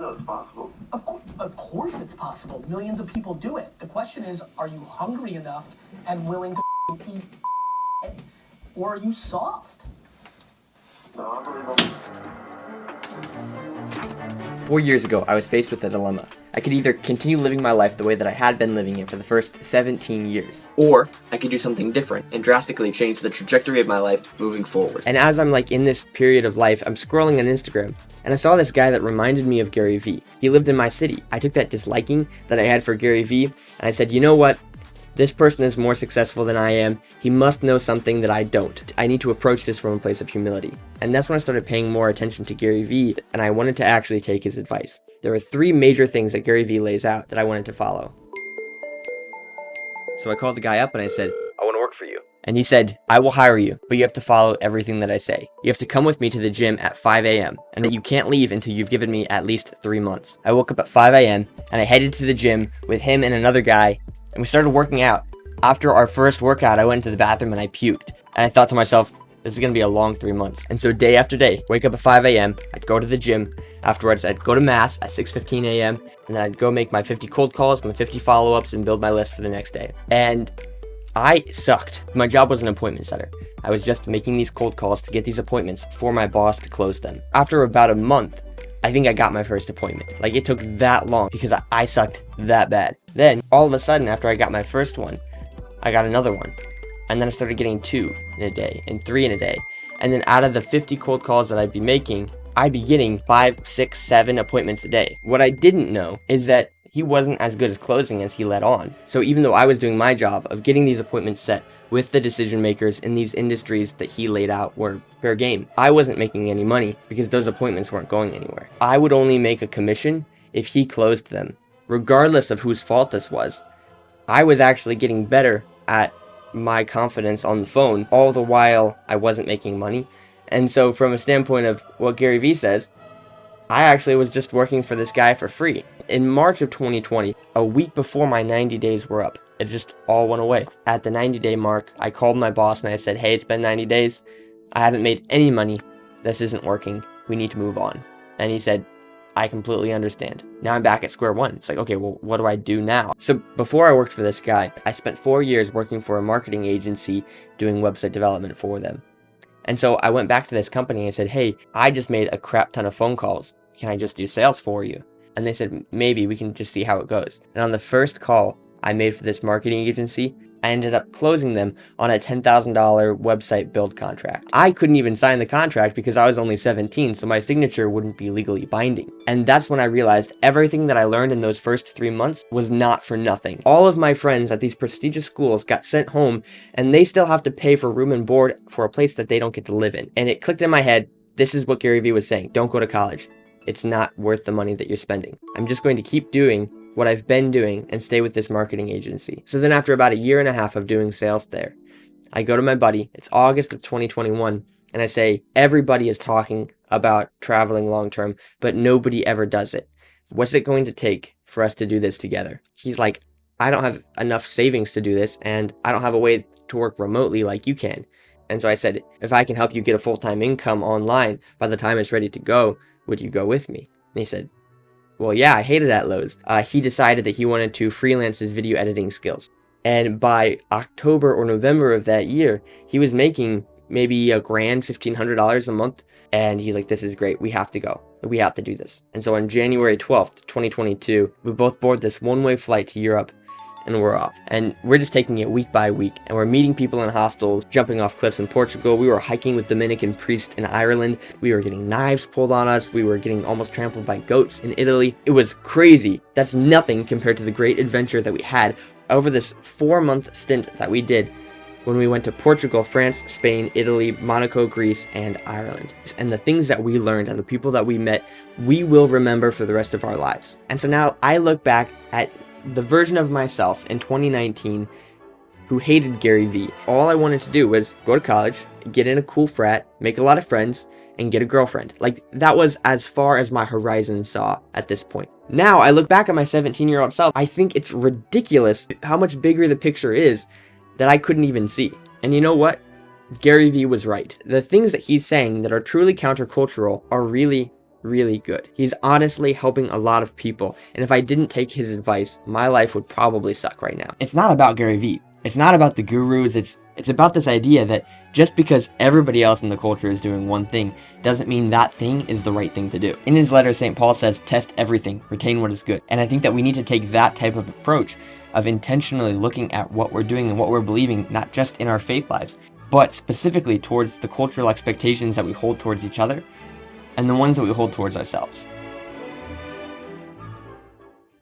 know it's possible. Of course it's possible. Millions of people do it. The question is, are you hungry enough and willing to eat, or are you soft? No, unbelievable. 4 years ago, I was faced with a dilemma. I could either continue living my life the way that I had been living it for the first 17 years, or I could do something different and drastically change the trajectory of my life moving forward. And as I'm in this period of life, I'm scrolling on Instagram, and I saw this guy that reminded me of Gary Vee. He lived in my city. I took that disliking that I had for Gary Vee, and I said, you know what? This person is more successful than I am. He must know something that I don't. I need to approach this from a place of humility. And that's when I started paying more attention to Gary Vee, and I wanted to actually take his advice. There are 3 major things that Gary Vee lays out that I wanted to follow. So I called the guy up and I said, I want to work for you. And he said, I will hire you, but you have to follow everything that I say. You have to come with me to the gym at 5 a.m. and that you can't leave until you've given me at least 3 months. I woke up at 5 a.m. and I headed to the gym with him and another guy, and we started working out. After our first workout, I went into the bathroom and I puked. And I thought to myself, this is going to be a long 3 months. And so day after day, wake up at 5 a.m., I'd go to the gym. Afterwards, I'd go to mass at 6:15 a.m. And then I'd go make my 50 cold calls, my 50 follow-ups, and build my list for the next day. And I sucked. My job was an appointment setter. I was just making these cold calls to get these appointments for my boss to close them. After about a month, I think I got my first appointment. It took that long because I sucked that bad. Then, all of a sudden, after I got my first one, I got another one. And then I started getting 2 in a day and 3 in a day. And then out of the 50 cold calls that I'd be making, I'd be getting 5, 6, 7 appointments a day. What I didn't know is that he wasn't as good as closing as he let on. So even though I was doing my job of getting these appointments set with the decision makers in these industries that he laid out were fair game, I wasn't making any money because those appointments weren't going anywhere. I would only make a commission if he closed them. Regardless of whose fault this was, I was actually getting better at my confidence on the phone, all the while I wasn't making money. And so from a standpoint of what Gary Vee says, I actually was just working for this guy for free. In March of 2020, a week before my 90 days were up, it just all went away. At the 90-day mark, I called my boss and I said, hey, it's been 90 days. I haven't made any money. This isn't working. We need to move on. And he said, I completely understand. Now I'm back at square one. It's okay, well, what do I do now? So before I worked for this guy, I spent 4 years working for a marketing agency doing website development for them. And so I went back to this company and I said, hey, I just made a crap ton of phone calls. Can I just do sales for you? And they said, maybe we can just see how it goes. And on the first call I made for this marketing agency, I ended up closing them on a $10,000 website build contract. I couldn't even sign the contract because I was only 17, so my signature wouldn't be legally binding. And that's when I realized everything that I learned in those first 3 months was not for nothing. All of my friends at these prestigious schools got sent home, and they still have to pay for room and board for a place that they don't get to live in. And it clicked in my head, this is what Gary Vee was saying, don't go to college. It's not worth the money that you're spending. I'm just going to keep doing what I've been doing and stay with this marketing agency. So then after about a year and a half of doing sales there, I go to my buddy, it's August of 2021, and I say, everybody is talking about traveling long term, but nobody ever does it. What's it going to take for us to do this together? He's like, I don't have enough savings to do this, and I don't have a way to work remotely like you can. And so I said, if I can help you get a full-time income online by the time it's ready to go, would you go with me? And he said, well, yeah, I hated at Lowe's. He decided that he wanted to freelance his video editing skills. And by October or November of that year, he was making maybe $1,000, $1,500 a month. And he's like, this is great. We have to go. We have to do this. And so on January 12th, 2022, we both board this one-way flight to Europe, and we're off. And we're just taking it week by week. And we're meeting people in hostels, jumping off cliffs in Portugal. We were hiking with Dominican priests in Ireland. We were getting knives pulled on us. We were getting almost trampled by goats in Italy. It was crazy. That's nothing compared to the great adventure that we had over this 4-month stint that we did when we went to Portugal, France, Spain, Italy, Monaco, Greece, and Ireland. And the things that we learned and the people that we met, we will remember for the rest of our lives. And so now I look back at the version of myself in 2019 who hated Gary Vee. All I wanted to do was go to college, get in a cool frat, make a lot of friends, and get a girlfriend. That was as far as my horizon saw at this point. Now I look back at my 17-year-old self, I think it's ridiculous how much bigger the picture is that I couldn't even see. And you know what? Gary Vee was right. The things that he's saying that are truly countercultural are really really good. He's honestly helping a lot of people, and if I didn't take his advice, my life would probably suck right now. It's not about Gary Vee. It's not about the gurus. It's about this idea that just because everybody else in the culture is doing one thing doesn't mean that thing is the right thing to do. In his letter, St. Paul says, test everything, retain what is good. And I think that we need to take that type of approach of intentionally looking at what we're doing and what we're believing, not just in our faith lives, but specifically towards the cultural expectations that we hold towards each other and the ones that we hold towards ourselves.